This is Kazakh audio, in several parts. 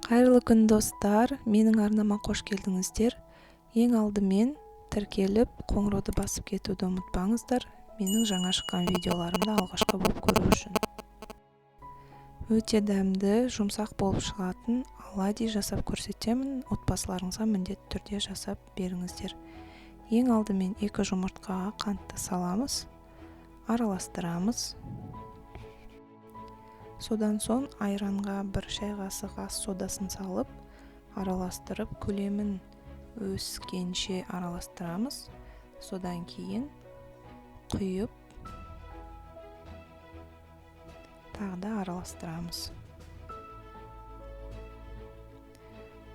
Кайырлы күн достар, менің арнама қош келдіңіздер. Ең алдымен тіркеліп, қоңырауды басып кетуді ұмытпаңыздар. Менің жаңа шыққан видеоларымды алғашқы болып көру үшін. Өте дәмді, жұмсақ болып шығатын оладий жасап көрсетемін. Отбасыларыңызға міндетті түрде жасап беріңіздер. Ең алдымен 2 жұмыртқаға қантты саламыз, араластырамыз. Содан соң айранға 1 шай қасық ас содасын салып, араластырып, көлемін өскенше араластырамыз. Содан кейін құйып, тағы да араластырамыз.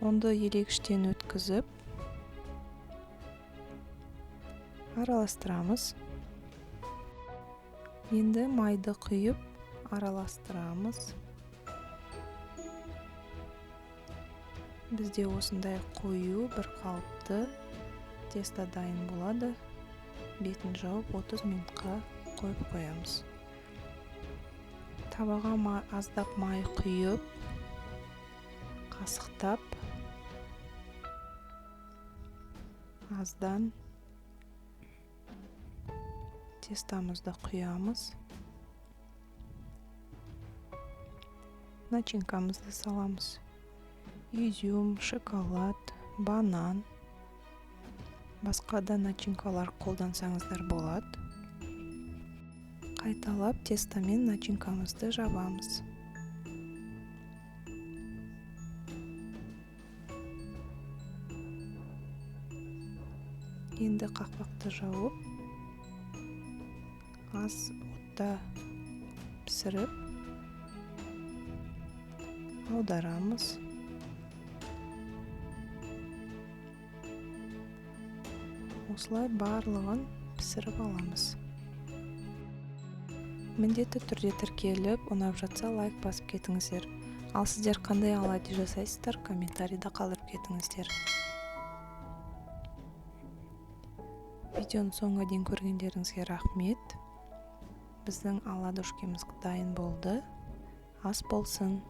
Онды елегіштен өткізіп, араластырамыз. Енді майды құйып, араластырамыз. Бізде осындай қою бір қалыпты тесто дайын болады. Бетін жауып 30 минутқа қойып қоямыз. Табаға аздап май құйып, қасықтап, аздан тестамызды құямыз. Начинкамызды саламыз. Изюм, шоколад, банан. Басқа да начинкалар қолдансаңыздар болады. Қайталап тестомен начинкамызды жабамыз. Енді қақпақты жауып, аз отта пісіріп, аударамыз. Осылай барлығын пісіріп аламыз. Міндетті түрде тіркеліп, ұнап жатса лайк басып кетіңіздер. Ал сіздер қандай оладий жасайсыздар, комментарийда қалдырып кетіңіздер. Видеоны соңға дейін көргендеріңізге рахмет. Біздің оладушкеміз дайын болды. Ас болсын.